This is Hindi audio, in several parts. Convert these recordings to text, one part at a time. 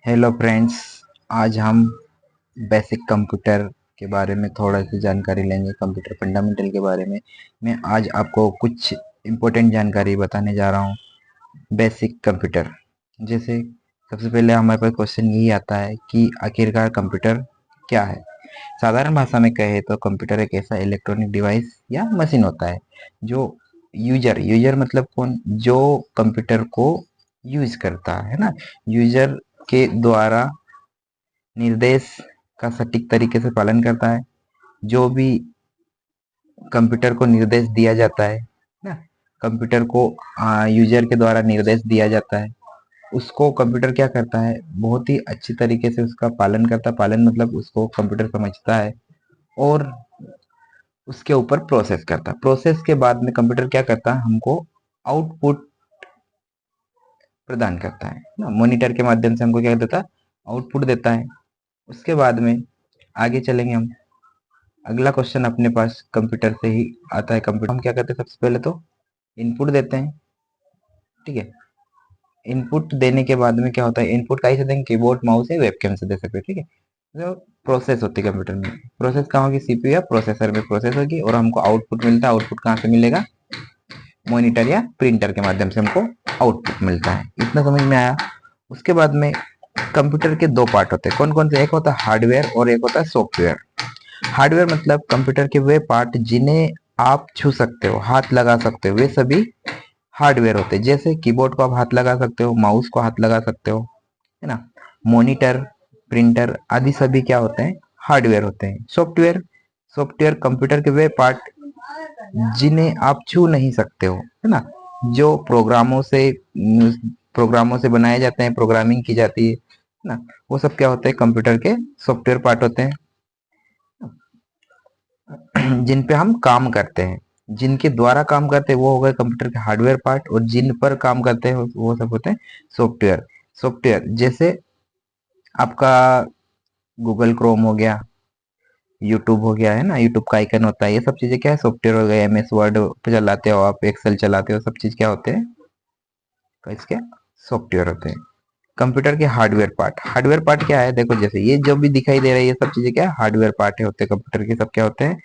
Hello friends. आज हम बेसिक कंप्यूटर के बारे में थोड़ा सी जानकारी लेंगे, कंप्यूटर फंडामेंटल के बारे में। मैं आज आपको कुछ इम्पोर्टेंट जानकारी बताने जा रहा हूँ बेसिक कंप्यूटर। जैसे सबसे पहले हमारे पास क्वेश्चन यही आता है कि आखिरकार कंप्यूटर क्या है। साधारण भाषा में कहे तो कंप्यूटर एक ऐसा इलेक्ट्रॉनिक डिवाइस या मशीन होता है जो यूजर मतलब कौन, जो कंप्यूटर को यूज करता है ना, यूजर के द्वारा निर्देश का सटीक तरीके से पालन करता है। जो भी कंप्यूटर को निर्देश दिया जाता है ना, कंप्यूटर को यूजर के द्वारा निर्देश दिया जाता है, उसको कंप्यूटर क्या करता है, बहुत ही अच्छी तरीके से उसका पालन करता है। पालन मतलब उसको कंप्यूटर समझता है और उसके ऊपर प्रोसेस करता है। प्रोसेस के बाद में कंप्यूटर क्या करता है, हमको आउटपुट प्रदान करता है ना, मॉनिटर के माध्यम से हमको क्या देता है, आउटपुट देता है। उसके बाद में आगे चलेंगे हम। अगला क्वेश्चन अपने पास कंप्यूटर से ही आता है। कंप्यूटर हम क्या करते हैं, सबसे पहले तो इनपुट देते हैं। ठीक है, इनपुट देने के बाद में क्या होता है, इनपुट कहीं से देंगे, कीबोर्ड माउस या वेबकैम से दे सकते हैं। ठीक है, जो प्रोसेस होती है कंप्यूटर में, प्रोसेस कहाँ होगी, सीपीयू या प्रोसेसर में प्रोसेस होगी और हमको आउटपुट मिलता है। आउटपुट कहाँ से मिलेगा, मॉनिटर या प्रिंटर के माध्यम से हमको आउटपुट मिलता है। इतना समझ में आया। उसके बाद में कंप्यूटर के दो पार्ट होते हैं, कौन कौन से, एक होता है हार्डवेयर और एक होता है सॉफ्टवेयर। हार्डवेयर मतलब कंप्यूटर के वे पार्ट जिन्हें आप छू सकते हो, हाथ लगा सकते हो, वे सभी हार्डवेयर होते हैं। जैसे कीबोर्ड को आप हाथ लगा सकते हो, माउस को हाथ लगा सकते हो, है ना। मॉनिटर, प्रिंटर आदि सभी क्या होते हैं, हार्डवेयर होते हैं। सॉफ्टवेयर, सॉफ्टवेयर कंप्यूटर के वे पार्ट जिन्हें आप छू नहीं सकते हो, है ना, जो प्रोग्रामों से बनाए जाते हैं, प्रोग्रामिंग की जाती है ना, वो सब क्या होते हैं, कंप्यूटर के सॉफ्टवेयर पार्ट होते हैं। जिन पे हम काम करते हैं, जिनके द्वारा काम करते हैं वो हो गए कंप्यूटर के हार्डवेयर पार्ट, और जिन पर काम करते हैं वो सब होते हैं सॉफ्टवेयर। सॉफ्टवेयर जैसे आपका गूगल क्रोम हो गया, यूट्यूब हो गया, है ना, यूट्यूब का आइकन होता है, ये सब चीजें क्या है, सॉफ्टवेयर हो गए। एमएस वर्ड पे चलाते हो आप, एक्सेल चलाते हो, सब चीज क्या होते हैं, तो इसके सॉफ्टवेयर होते हैं। कंप्यूटर के हार्डवेयर पार्ट, हार्डवेयर पार्ट क्या है, देखो जैसे ये जो भी दिखाई दे रहा है ये सब चीजें क्या है, हार्डवेयर पार्ट है होते हैं कंप्यूटर के, सब क्या होते हैं,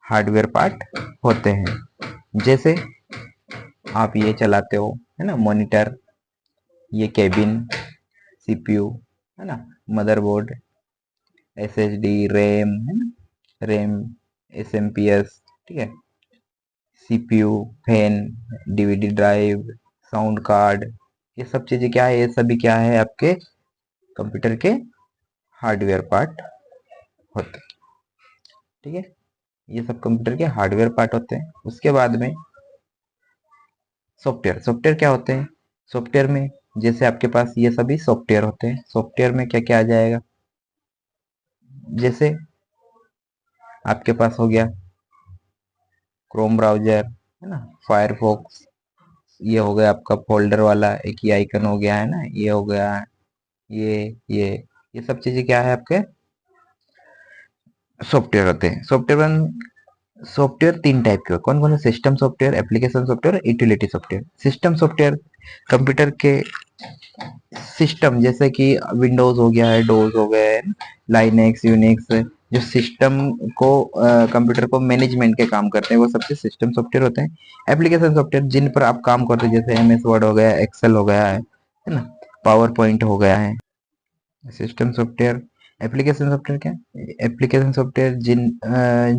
हार्डवेयर पार्ट होते हैं। जैसे आप ये चलाते हो, है ना, मॉनिटर, ये केबिन, सीपीयू, है ना, मदरबोर्ड, एसएसडी, रैम, है ना, रैम, एसएमपीएस, ठीक है, CPU, fan, DVD drive, sound card, ये सब चीजें क्या है, ये सभी क्या है, आपके कंप्यूटर के हार्डवेयर पार्ट होते हैं। ठीक है, ये सब कंप्यूटर के हार्डवेयर पार्ट होते हैं। उसके बाद में सॉफ्टवेयर, सॉफ्टवेयर क्या होते हैं, सॉफ्टवेयर में जैसे आपके पास ये सभी सॉफ्टवेयर होते हैं। सॉफ्टवेयर में क्या क्या आ जाएगा, जैसे आपके पास हो गया क्रोम ब्राउजर, है ना, फायरफॉक्स, ये हो गया आपका फोल्डर वाला एक ही आइकन हो गया, है ना, ये हो गया, ये ये ये सब चीजें क्या है, आपके सॉफ्टवेयर होते हैं। सॉफ्टवेयर तीन टाइप के, कौन कौन से, system software, application software, utility software. System software computer के सिस्टम, जैसे कि विंडोज हो गया है, डोज हो गया है, लाइनेक्स, यूनिक्स, जो सिस्टम को कंप्यूटर को मैनेजमेंट के काम करते हैं, वो सबसे सिस्टम सॉफ्टवेयर होते हैं। एप्लीकेशन सॉफ्टवेयर जिन पर आप काम करते हैं, जैसे एमएस वर्ड हो गया, एक्सेल हो गया है ना, पावर पॉइंट हो गया है, सिस्टम सॉफ्टवेयर। एप्लीकेशन सॉफ्टवेयर क्या, एप्लीकेशन सॉफ्टवेयर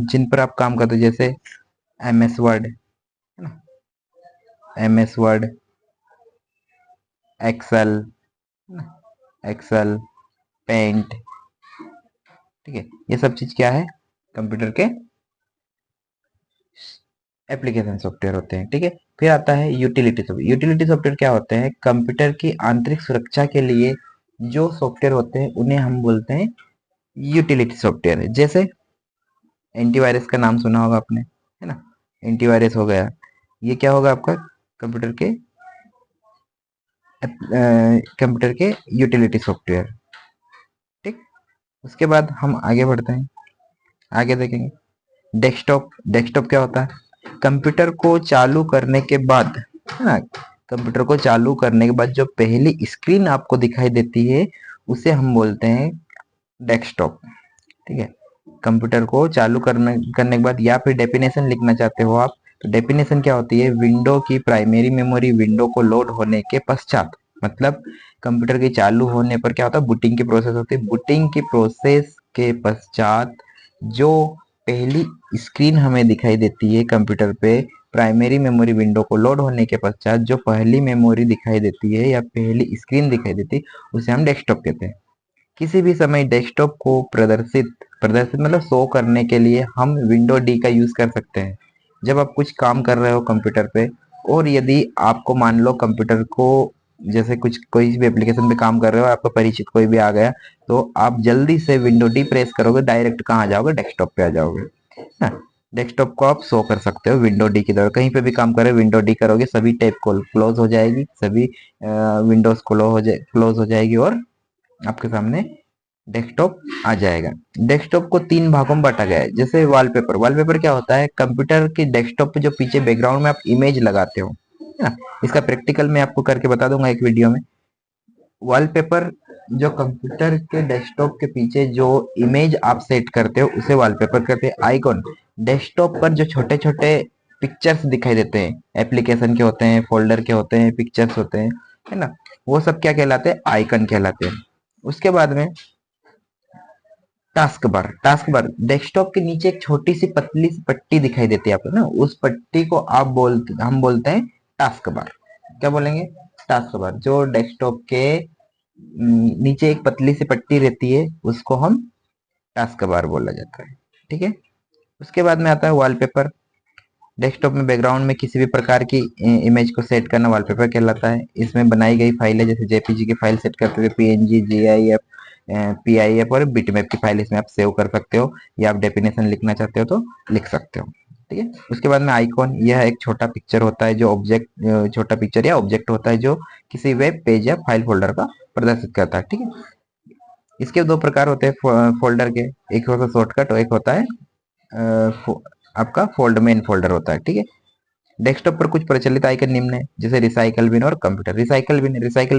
जिन पर आप काम करते हैं, जैसे एमएस वर्ड, है ना, MS Word, Excel, Excel, Paint, ठीक है, ये सब चीज क्या है, कंप्यूटर के एप्लीकेशन सॉफ्टवेयर होते हैं। ठीक है, फिर आता है यूटिलिटी सॉफ्टवेयर। यूटिलिटी सॉफ्टवेयर क्या होते हैं, कंप्यूटर की आंतरिक सुरक्षा के लिए जो सॉफ्टवेयर होते हैं उन्हें हम बोलते हैं यूटिलिटी सॉफ्टवेयर। जैसे एंटीवायरस का नाम सुना होगा आपने, है ना, एंटीवायरस हो गया, ये क्या होगा आपका कंप्यूटर के कंप्यूटर के यूटिलिटी सॉफ्टवेयर। ठीक, उसके बाद हम आगे बढ़ते हैं, आगे देखेंगे डेस्कटॉप। डेस्कटॉप क्या होता है, कंप्यूटर को चालू करने के बाद, है ना, कंप्यूटर को चालू करने के बाद जो पहली स्क्रीन आपको दिखाई देती है उसे हम बोलते हैं डेस्कटॉप। ठीक है, कंप्यूटर को चालू करने के बाद या फिर डेफिनेशन लिखना चाहते हो आप, तो डेफिनेशन क्या होती है, विंडो की प्राइमरी मेमोरी विंडो को लोड होने के पश्चात, मतलब कंप्यूटर के चालू होने पर क्या होता है, बूटिंग की प्रोसेस होती है, बूटिंग की प्रोसेस के पश्चात जो पहली स्क्रीन हमें दिखाई देती है कंप्यूटर पे, प्राइमरी मेमोरी विंडो को लोड होने के पश्चात जो पहली मेमोरी दिखाई देती है या पहली स्क्रीन दिखाई देती है, उसे हम डेस्कटॉप कहते हैं। किसी भी समय डेस्कटॉप को प्रदर्शित प्रदर्शित मतलब शो करने के लिए हम विंडो डी का यूज कर सकते हैं। जब आप कुछ काम कर रहे हो कंप्यूटर पे, और यदि आपको मान लो कंप्यूटर को, जैसे कुछ कोई भी एप्लीकेशन पे काम कर रहे हो, आपका परिचित कोई भी आ गया, तो आप जल्दी से विंडो डी प्रेस करोगे, डायरेक्ट कहाँ जाओगे, डेस्कटॉप पे आ जाओगे ना। डेस्कटॉप को आप शो कर सकते हो विंडो डी की तरह, कहीं पे भी काम करे विंडो डी करोगे, सभी टैब क्लोज हो जाएगी, सभी विंडोज क्लोज हो जाएगी, और आपके सामने डेस्कटॉप आ जाएगा। डेस्कटॉप को तीन भागों में बांटा गया है। जैसे वॉलपेपर, वॉलपेपर क्या होता है, कंप्यूटर के डेस्कटॉप पे जो पीछे बैकग्राउंड में आप इमेज लगाते हो, है ना, इसका प्रैक्टिकल मैं आपको करके बता दूंगा एक वीडियो में। वॉलपेपर, जो कंप्यूटर के डेस्कटॉप के पीछे जो इमेज आप सेट करते हो उसे वॉलपेपर कहते हैं। आइकॉन, डेस्कटॉप पर जो छोटे छोटे पिक्चर्स दिखाई देते हैं, एप्लीकेशन के होते हैं, फोल्डर के होते हैं, पिक्चर्स होते हैं, है ना, वो सब क्या कहलाते हैं, आइकन कहलाते हैं। उसके बाद में task bar, task bar desktop के नीचे एक छोटी सी पतली सी पट्टी दिखाई देती है आपको ना, उस पट्टी को हम बोलते हैं टास्क बार। क्या बोलेंगे, टास्क बार। जो डेस्कटॉप के नीचे एक पतली सी पट्टी रहती है उसको हम टास्क बार बोला जाता है। ठीक है, उसके बाद में आता है वॉलपेपर। डेस्कटॉप में बैकग्राउंड में किसी भी प्रकार की इमेज को सेट करना वॉलपेपर कहलाता है। इसमें बनाई गई फाइलें, जैसे जेपीजी की फाइल सेट करते हुए पीएनजी, जीआईएफ, पीआईएफ और बिटमैप की फाइल इसमें आप सेव कर सकते हो, या आप डेफिनेशन लिखना चाहते हो तो लिख सकते हो। ठीक है, उसके बाद में आइकॉन, यह एक छोटा पिक्चर होता है जो ऑब्जेक्ट, छोटा पिक्चर या ऑब्जेक्ट होता है जो किसी वेब पेज या फाइल फोल्डर का प्रदर्शित करता है। ठीक है, इसके दो प्रकार होते हैं फोल्डर के, एक होता है शॉर्टकट और एक होता है आपका मेन फोल्डर होता है। ठीक है, डेस्कटॉप पर कुछ प्रचलित आइकन निम्न है, जैसे रिसाइकल बिन और कंप्यूटर। रिसाइकल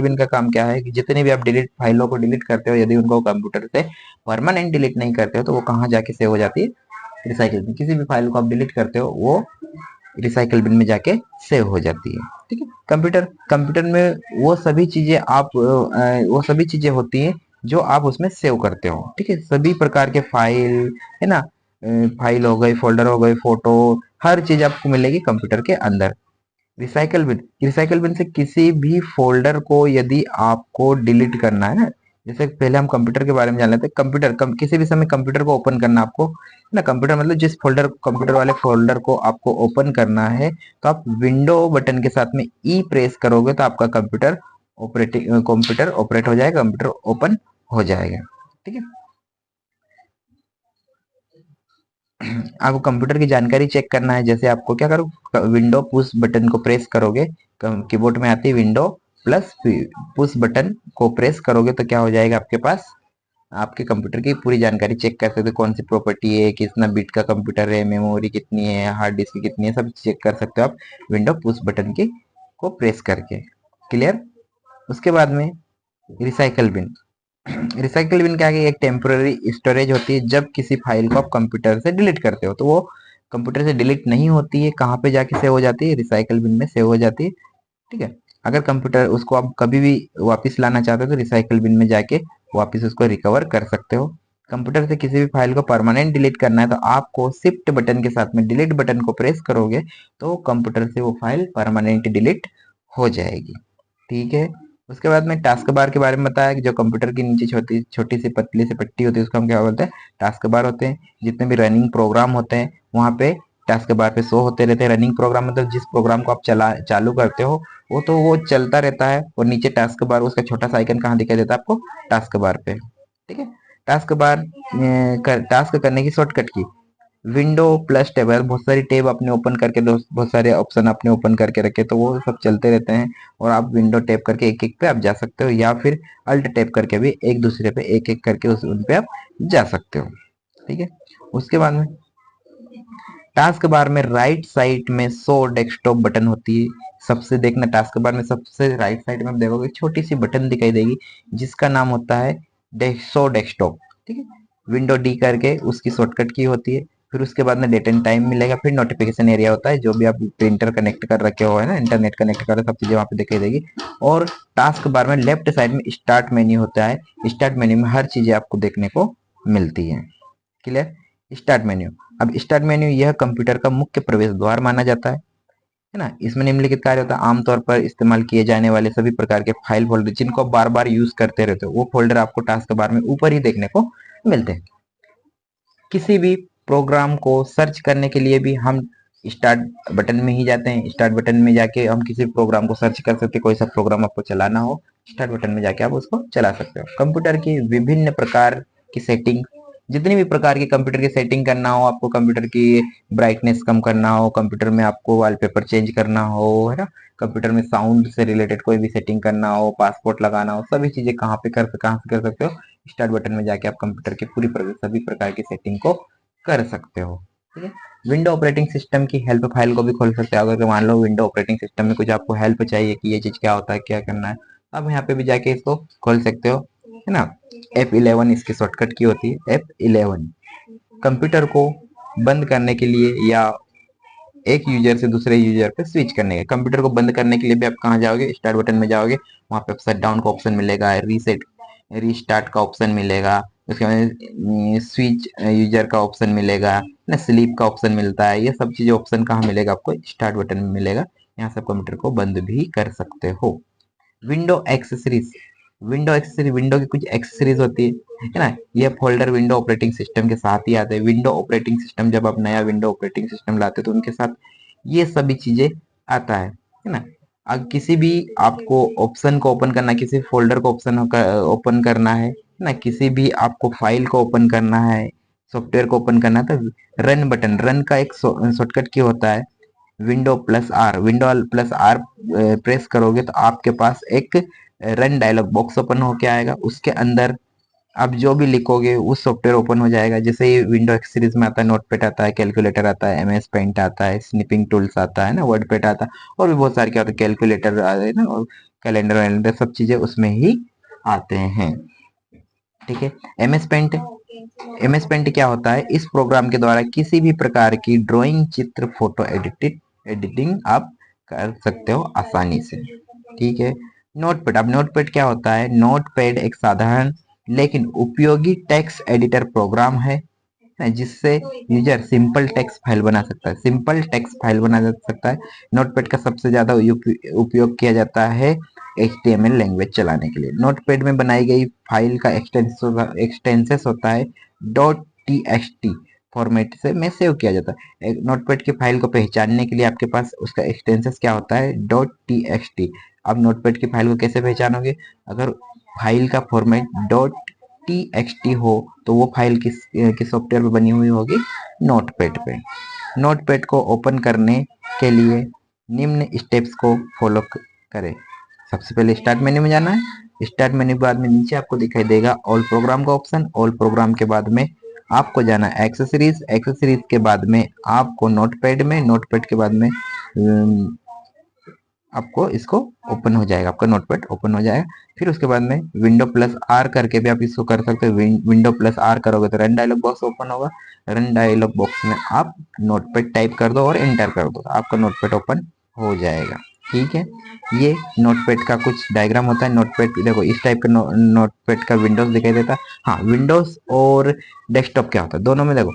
बिन का काम क्या है कि जितने भी आप डिलीट फाइलों को डिलीट करते हो, यदि उनको कंप्यूटर से परमानेंट डिलीट नहीं करते हो तो वो कहाँ जाके सेव हो जाती है, रिसाइकल बिन। किसी भी फाइल को आप डिलीट करते हो वो रिसाइकल बिन में जाके सेव हो जाती है। ठीक है, कंप्यूटर में वो सभी चीजें होती हैं जो आप उसमें सेव करते हो। ठीक है, सभी प्रकार के फाइल, है ना, फाइल हो गई, फोल्डर हो गई, फोटो, हर चीज आपको मिलेगी कंप्यूटर के अंदर। रिसाइकल बिन से किसी भी फोल्डर को यदि आपको डिलीट करना है ना, जैसे पहले हम कंप्यूटर के बारे में जान लेते हैं। किसी भी समय कंप्यूटर को ओपन करना आपको, है ना, कंप्यूटर मतलब जिस फोल्डर, कंप्यूटर वाले फोल्डर को आपको ओपन करना है, तो आप विंडो बटन के साथ में ई प्रेस करोगे तो आपका कंप्यूटर ऑपरेट हो जाएगा, कंप्यूटर ओपन हो जाएगा। ठीक है, आपको कंप्यूटर की जानकारी चेक करना है, जैसे आपको क्या करो, विंडो पुश बटन को प्रेस करोगे, कीबोर्ड में आती है विंडो प्लस पुश बटन को प्रेस करोगे तो क्या हो जाएगा, आपके पास आपके कंप्यूटर की पूरी जानकारी चेक कर सकते हो, कौन सी प्रॉपर्टी है, कितना बिट का कंप्यूटर है, मेमोरी कितनी है, हार्ड डिस्क कितनी है, सब चेक कर सकते हो आप विंडो पुश बटन की को प्रेस करके। क्लियर। उसके बाद में रिसाइकल बिन। रिसाइकल बिन क्या है, एक टेम्पोररी स्टोरेज होती है। जब किसी फाइल को आप कंप्यूटर से डिलीट करते हो तो वो कंप्यूटर से डिलीट नहीं होती है, कहाँ पे जाके सेव हो जाती है, रिसाइकल बिन में सेव हो जाती है। ठीक है, अगर कंप्यूटर उसको आप कभी भी वापस लाना चाहते हो तो रिसाइकल बिन में जाके वापस उसको रिकवर कर सकते हो। कंप्यूटर से किसी भी फाइल को परमानेंट डिलीट करना है तो आपको शिफ्ट बटन के साथ में डिलीट बटन को प्रेस करोगे तो कंप्यूटर से वो फाइल परमानेंट डिलीट हो जाएगी। ठीक है, उसके बाद में टास्क बार के बारे में बताया कि जो कंप्यूटर के नीचे छोटी छोटी सी पतली सी पट्टी होती है उसको हम क्या बोलते हैं, टास्क बार होते हैं। जितने भी रनिंग प्रोग्राम होते हैं वहाँ पे टास्क बार पे शो होते रहते हैं। रनिंग प्रोग्राम मतलब जिस प्रोग्राम को आप चालू करते हो वो चलता रहता है, और नीचे टास्क बार, उसका छोटा सा आइकन कहाँ दिखाई देता है आपको, टास्क बार पे। ठीक है, टास्क बार टास्क करने की शॉर्टकट की, विंडो प्लस टेब है, बहुत सारी टेब अपने ओपन करके, दोस्त बहुत सारे ऑप्शन अपने ओपन करके रखे तो वो सब चलते रहते हैं, और आप विंडो टैप करके एक एक पे आप जा सकते हो, या फिर अल्ट टैप करके भी एक दूसरे पे एक एक करके उन पे आप जा सकते हो। ठीक है, उसके बाद में टास्क बार में राइट साइड में शो डेस्कटॉप बटन होती है। सबसे देखना, टास्क बार में सबसे राइट साइड में देखोगे छोटी सी बटन दिखाई देगी जिसका नाम होता है शो डेस्कटॉप। ठीक है, विंडो डी करके उसकी शॉर्टकट की होती है। फिर उसके बाद में डेट एंड टाइम मिलेगा, फिर नोटिफिकेशन एरिया होता है, जो भी आप प्रिंटर कनेक्ट कर रखे हो है ना, इंटरनेट कनेक्ट कर सब चीजें वहां पे दिखाई देगी। और टास्क बार में लेफ्ट साइड में स्टार्ट मेन्यू होता है। स्टार्ट मेन्यू में हर चीजें आपको देखने को मिलती है। क्लियर? Start menu. अब स्टार्ट मेन्यू यह कंप्यूटर का मुख्य प्रवेश द्वार माना जाता है ना। इसमें निम्नलिखित कार्य होता है। आमतौर पर इस्तेमाल किए जाने वाले सभी प्रकार के फाइल फोल्डर जिनको बार बार यूज करते रहते हो, वो फोल्डर आपको टास्क बार में ऊपर ही देखने को मिलते हैं। किसी भी प्रोग्राम को सर्च करने के लिए भी हम स्टार्ट बटन में ही जाते हैं। स्टार्ट बटन में जाके हम किसी प्रोग्राम को सर्च कर सकते हैं। कोई सा प्रोग्राम आपको चलाना हो, स्टार्ट बटन में जाके आप उसको चला सकते हो। कंप्यूटर की विभिन्न प्रकार की सेटिंग, जितनी भी प्रकार की कंप्यूटर की सेटिंग करना हो, आपको कंप्यूटर की ब्राइटनेस कम करना हो, कंप्यूटर में आपको वॉलपेपर चेंज करना हो, है ना, कंप्यूटर में साउंड से रिलेटेड कोई भी सेटिंग करना हो, पासपोर्ट लगाना हो, सभी चीजें कहाँ से कर सकते हो? स्टार्ट बटन में जाके आप कंप्यूटर की सभी प्रकार की सेटिंग को कर सकते हो। ठीक है, विंडो ऑपरेटिंग सिस्टम की हेल्प फाइल को भी खोल सकते हो। अगर मान लो विंडो ऑपरेटिंग सिस्टम में कुछ आपको हेल्प चाहिए कि ये चीज क्या होता है, क्या करना है, अब यहाँ पे भी जाके इसको खोल सकते हो, है ना। F11 इसकी शॉर्टकट की होती है, F11। कंप्यूटर को बंद करने के लिए या एक यूजर से दूसरे यूजर पे स्विच करने का, कंप्यूटर को बंद करने के लिए भी आप कहाँ जाओगे? स्टार्ट बटन में जाओगे, वहां पे शट डाउन का ऑप्शन मिलेगा, रीसेट रीस्टार्ट का ऑप्शन मिलेगा, उसके बाद स्विच यूजर का ऑप्शन मिलेगा ना, स्लीप का ऑप्शन मिलता है। ये सब चीजें ऑप्शन कहाँ मिलेगा? आपको स्टार्ट बटन में मिलेगा। यहाँ से कंप्यूटर को बंद भी कर सकते हो। Window accessories. विंडो की कुछ एक्सेसरीज होती है ना। ये फोल्डर विंडो ऑपरेटिंग सिस्टम के साथ ही आते हैं। विंडो ऑपरेटिंग सिस्टम, जब आप नया विंडो ऑपरेटिंग सिस्टम लाते हो तो उनके साथ ये सभी चीजें आता है ना। अब किसी भी आपको ऑप्शन को ओपन करना, किसी फोल्डर को ओपन करना है ना, किसी भी आपको फाइल को ओपन करना है, सॉफ्टवेयर को ओपन करना है, तो रन बटन, रन का एक शॉर्टकट की होता है विंडो प्लस आर प्रेस करोगे तो आपके पास एक रन डायलॉग बॉक्स ओपन होके आएगा। उसके अंदर आप जो भी लिखोगे उस सॉफ्टवेयर ओपन हो जाएगा। जैसे ये विंडो एक्स सीरीज में आता है, नोटपैड आता है, कैलकुलेटर आता है, एमएस पेंट आता है, स्निपिंग टूल्स आता है ना, वर्डपैड आता है, और भी बहुत सारे क्या होते हैं, कैलकुलेटर आता है ना, और कैलेंडर वैलेंडर सब चीजें उसमें ही आते हैं। ठीक है, एमएस पेंट क्या होता है? इस प्रोग्राम के द्वारा किसी भी प्रकार की ड्राइंग, चित्र, फोटो एडिटिंग आप कर सकते हो आसानी से। ठीक है, नोटपैड। अब नोटपैड क्या होता है? नोटपैड एक साधारण लेकिन उपयोगी टेक्स्ट एडिटर प्रोग्राम है जिससे यूजर सिंपल टेक्स्ट फाइल बना सकता है। सिंपल टेक्स्ट फाइल बना जा सकता है। नोटपैड का सबसे ज्यादा उपयोग किया जाता है HTML लैंग्वेज चलाने के लिए। नोटपैड में बनाई गई फाइल का एक्सटेंसेस होता है .txt फॉर्मेट से में सेव किया जाता है। नोटपैड की फाइल को पहचानने के लिए आपके पास उसका एक्सटेंसेस क्या होता है? .txt। अब नोटपैड की फाइल को कैसे पहचानोगे? अगर फाइल का फॉर्मेट .txt हो तो वो फाइल किस सॉफ्टवेयर पे बनी हुई होगी? नोटपैड पे। नोटपैड को ओपन करने के लिए निम्न स्टेप्स को फॉलो करें। सबसे पहले स्टार्ट मेन्यू में जाना है। स्टार्ट मेन्यू के बाद में नीचे आपको दिखाई देगा ऑल प्रोग्राम का ऑप्शन। ऑल प्रोग्राम के बाद में आपको जाना है एक्सेसरीज। एक्सेसरीज के बाद में आपको नोटपैड में, नोटपैड के बाद में आपको इसको ओपन हो जाएगा, आपका नोटपैड ओपन हो जाएगा। फिर उसके बाद में विंडो प्लस आर करके भी आप इसको कर सकते हो। विंडो प्लस आर करोगे तो रन डायलॉग बॉक्स ओपन होगा। रन डायलॉग बॉक्स में आप नोटपैड टाइप कर दो और एंटर कर दो, आपका नोटपैड ओपन हो जाएगा। ठीक है, ये नोटपैड का कुछ डायग्राम होता है। नोटपैड देखो इस टाइप का नोटपैड का विंडोज दिखाई देता है। हाँ, विंडोज और डेस्कटॉप क्या होता है? दोनों में देखो,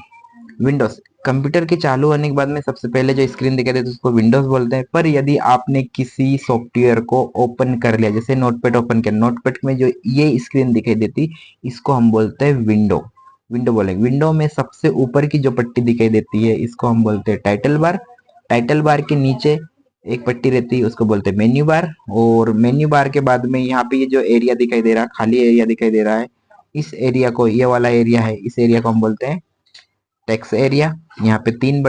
विंडोज कंप्यूटर के चालू होने के बाद में सबसे पहले जो स्क्रीन दिखाई देती है उसको विंडोज बोलते हैं। पर यदि आपने किसी सॉफ्टवेयर को ओपन कर लिया, जैसे नोटपैड ओपन किया, नोटपैड में जो ये स्क्रीन दिखाई देती इसको हम बोलते हैं विंडो। विंडो बोलेंगे। विंडो में सबसे ऊपर की जो पट्टी दिखाई देती है इसको हम बोलते हैं टाइटल बार। टाइटल बार के नीचे एक पट्टी रहती है उसको बोलते हैं मेन्यू बार। और मेन्यू बार के बाद में यहाँ पे ये जो एरिया दिखाई दे रहा है, खाली एरिया दिखाई दे रहा है, इस एरिया को, ये वाला एरिया है, इस एरिया को हम बोलते हैं टेक्स्ट एरिया। यहाँ पे तीन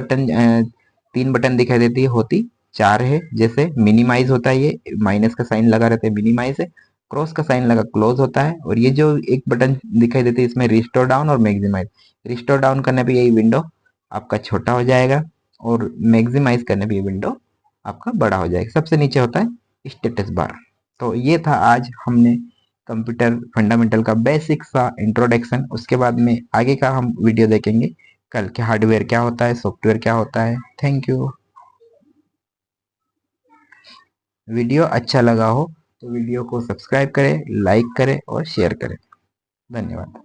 बटन दिखाई देती है, होती चार है। जैसे मिनिमाइज होता है, ये माइनस का साइन लगा रहता है, मिनिमाइज है। क्रॉस का साइन लगा, क्लोज होता है। और ये जो एक बटन दिखाई देती है इसमें रिस्टोर डाउन और मैक्सिमाइज। रिस्टोर डाउन करने पे यही विंडो आपका छोटा हो जाएगा और मैक्सिमाइज करने पे ये विंडो आपका बड़ा हो जाएगा। सबसे नीचे होता है स्टेटस बार। तो ये था आज हमने कंप्यूटर फंडामेंटल का बेसिक सा इंट्रोडक्शन। उसके बाद में आगे का हम वीडियो देखेंगे कल के हार्डवेयर क्या होता है, सॉफ्टवेयर क्या होता है। Thank you. वीडियो अच्छा लगा हो तो वीडियो को सब्सक्राइब करें, लाइक करें और शेयर करें। धन्यवाद।